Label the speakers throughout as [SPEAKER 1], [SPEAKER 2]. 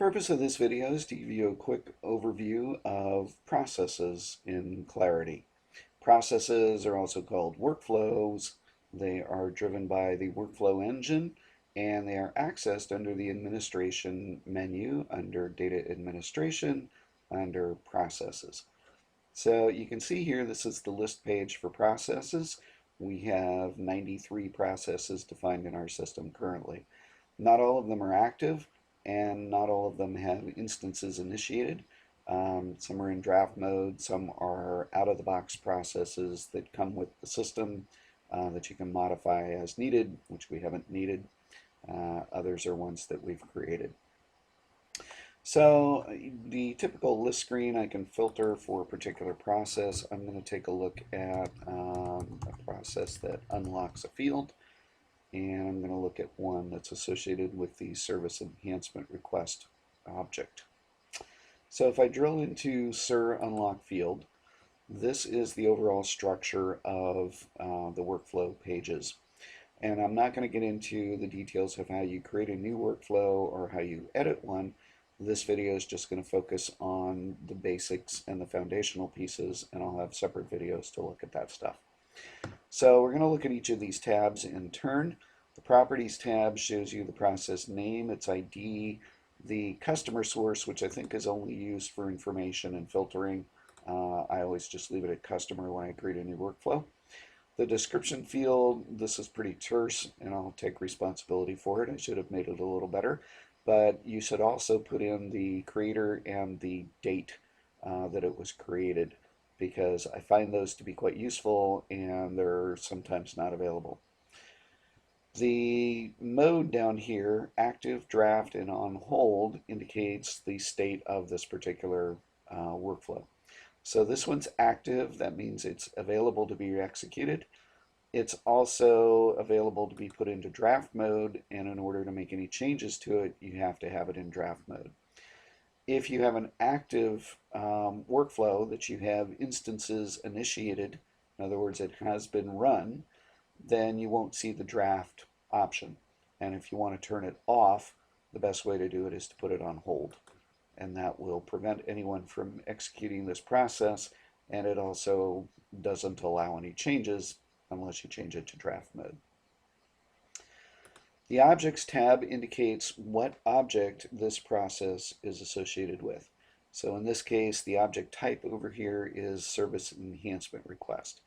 [SPEAKER 1] Purpose of this video is to give you a quick overview of processes in Clarity. Processes are also called workflows. They are driven by the workflow engine and they are accessed under the administration menu under data administration under processes. So you can see here this is the list page for processes. We have 93 processes defined in our system currently. Not all of them are active and not all of them have instances initiated. Some are in draft mode, some are out-of-the-box processes that come with the system that you can modify as needed, which we haven't needed. Others are ones that we've created. So the typical list screen, I can filter for a particular process. I'm going to take a look at a process that unlocks a field. And I'm going to look at one that's associated with the service enhancement request object. So if I drill into SIR unlock field, this is the overall structure of the workflow pages. And I'm not going to get into the details of how you create a new workflow or how you edit one. This video is just going to focus on the basics and the foundational pieces, and I'll have separate videos to look at that stuff. So we're going to look at each of these tabs in turn. The Properties tab shows you the process name, its ID, the customer source, which I think is only used for information and filtering. I always just leave it at customer when I create a new workflow. The description field, this is pretty terse, and I'll take responsibility for it. I should have made it a little better. But you should also put in the creator and the date that it was created, because I find those to be quite useful and they're sometimes not available. The mode down here, active, draft, and on hold, indicates the state of this particular workflow. So this one's active, that means it's available to be executed. It's also available to be put into draft mode, and in order to make any changes to it, you have to have it in draft mode. If you have an active workflow that you have instances initiated, in other words, it has been run, then you won't see the draft option. And if you want to turn it off, the best way to do it is to put it on hold. And that will prevent anyone from executing this process, and it also doesn't allow any changes unless you change it to draft mode. The Objects tab indicates what object this process is associated with. So in this case, the object type over here is Service Enhancement Request.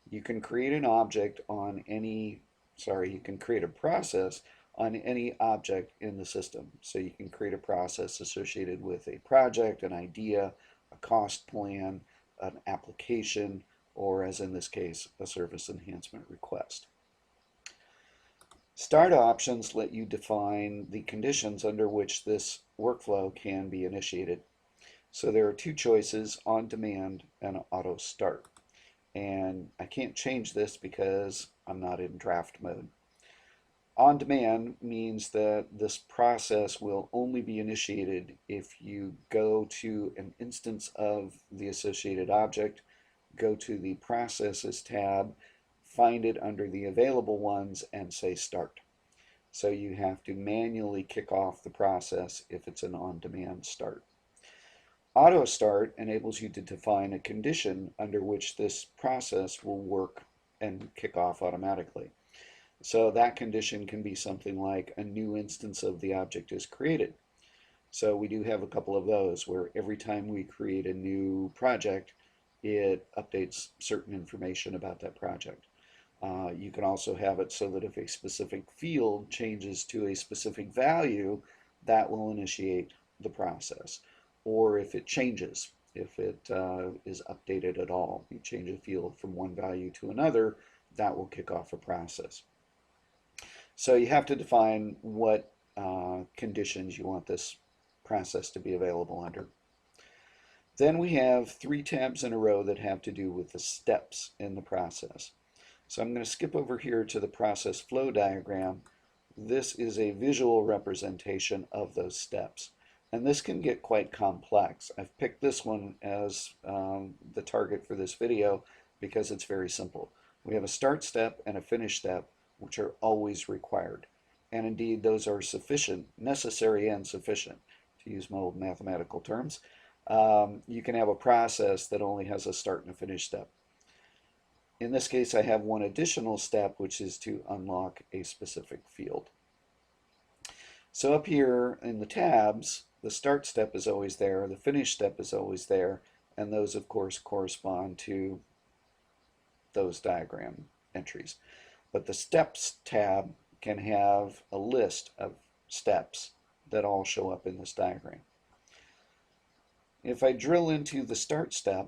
[SPEAKER 1] You can create an object on any, you can create a process on any object in the system. So you can create a process associated with a project, an idea, a cost plan, an application, or as in this case, a service enhancement request. Start options let you define the conditions under which this workflow can be initiated. So there are two choices, on demand and auto start. And I can't change this because I'm not in draft mode. On demand means that this process will only be initiated if you go to an instance of the associated object, go to the Processes tab, find it under the available ones, and say Start. So you have to manually kick off the process if it's an on-demand start. Auto Start enables you to define a condition under which this process will work and kick off automatically. So that condition can be something like a new instance of the object is created. So we do have a couple of those where every time we create a new project, it updates certain information about that project. You can also have it so that if a specific field changes to a specific value, that will initiate the process. Or if it changes, if it is updated at all, you change a field from one value to another, that will kick off a process. So you have to define what conditions you want this process to be available under. Then we have three tabs in a row that have to do with the steps in the process. So I'm going to skip over here to the process flow diagram. This is a visual representation of those steps. And this can get quite complex. I've picked this one as the target for this video because it's very simple. We have a start step and a finish step, which are always required. And indeed, those are sufficient, necessary and sufficient. to use my old mathematical terms, you can have a process that only has a start and a finish step. In this case, I have one additional step, which is to unlock a specific field. So up here in the tabs, the start step is always there, the finish step is always there, and those, of course, correspond to those diagram entries. But the steps tab can have a list of steps that all show up in this diagram. If I drill into the start step,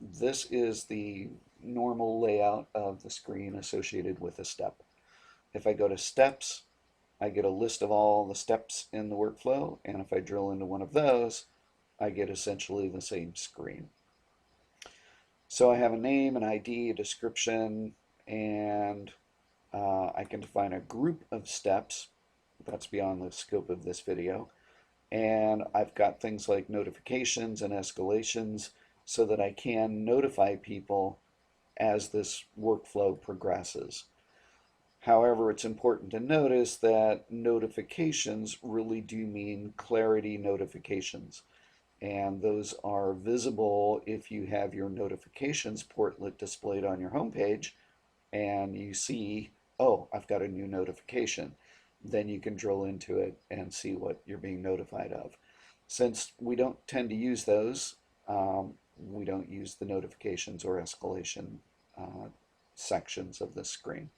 [SPEAKER 1] this is the normal layout of the screen associated with a step. If I go to steps, I get a list of all the steps in the workflow, and if I drill into one of those, I get essentially the same screen. So I have a name, an ID, a description, and I can define a group of steps. That's beyond the scope of this video. And I've got things like notifications and escalations so that I can notify people as this workflow progresses. However, it's important to notice that notifications really do mean clarity notifications. And those are visible if you have your notifications portlet displayed on your homepage and you see, oh, I've got a new notification. Then you can drill into it and see what you're being notified of. Since we don't tend to use those, we don't use the notifications or escalation sections of the screen.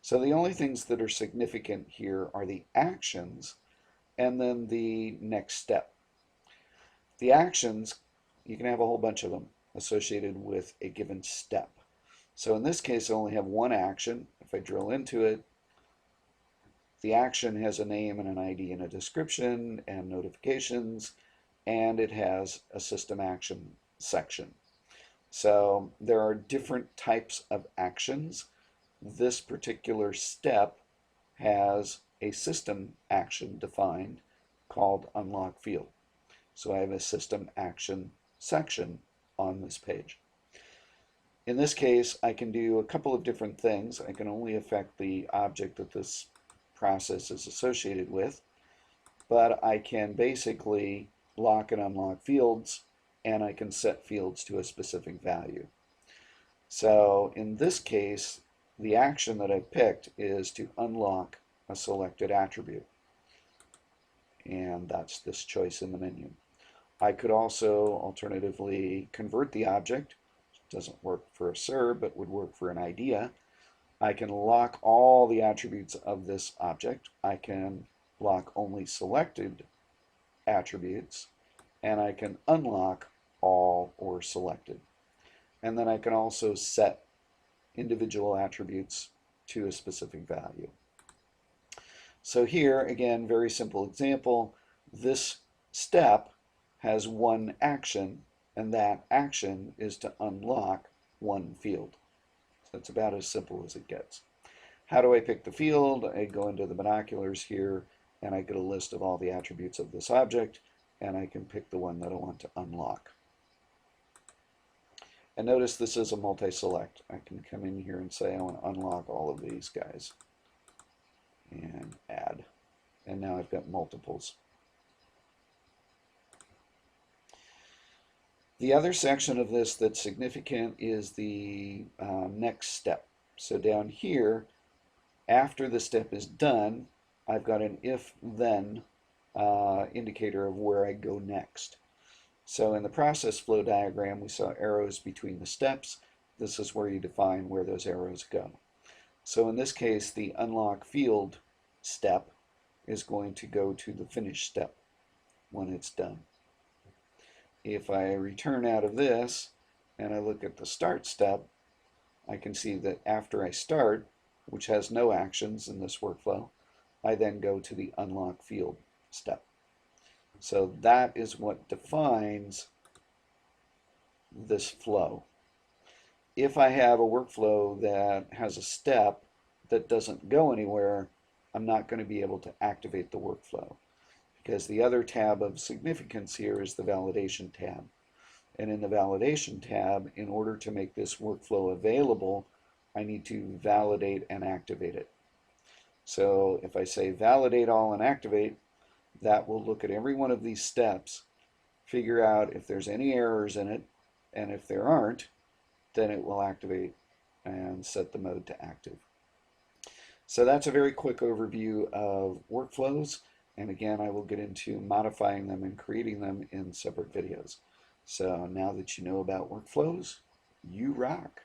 [SPEAKER 1] So the only things that are significant here are the actions and then the next step. The actions, you can have a whole bunch of them associated with a given step. So in this case, I only have one action. If I drill into it, the action has a name and an ID and a description and notifications, and it has a system action section. So there are different types of actions. This particular step has a system action defined called unlock field. So I have a system action section on this page. In this case, I can do a couple of different things. I can only affect the object that this process is associated with, but I can basically lock and unlock fields, and I can set fields to a specific value. So in this case, the action that I've picked is to unlock a selected attribute, and that's this choice in the menu. I could also alternatively convert the object. It doesn't work for a SIR, but would work for an idea. I can lock all the attributes of this object. I can lock only selected attributes, and I can unlock all or selected. And then I can also set individual attributes to a specific value. So here, again, very simple example. This step has one action, and that action is to unlock one field. So it's about as simple as it gets. How do I pick the field? I go into the binoculars here, and I get a list of all the attributes of this object, and I can pick the one that I want to unlock. And notice this is a multi-select. I can come in here and say I want to unlock all of these guys and add. And now I've got multiples. The other section of this that's significant is the next step. So down here, after the step is done, I've got an if-then indicator of where I go next. So in the process flow diagram, we saw arrows between the steps. This is where you define where those arrows go. So in this case, the unlock field step is going to go to the finish step when it's done. If I return out of this and I look at the start step, I can see that after I start, which has no actions in this workflow, I then go to the unlock field step. So that is what defines this flow. If I have a workflow that has a step that doesn't go anywhere, I'm not going to be able to activate the workflow, because the other tab of significance here is the validation tab. And in the validation tab, in order to make this workflow available, I need to validate and activate it. So if I say validate all and activate, that will look at every one of these steps, figure out if there's any errors in it, and if there aren't, then it will activate and set the mode to active. So that's a very quick overview of workflows. And again, I will get into modifying them and creating them in separate videos. So now that you know about workflows, you rock.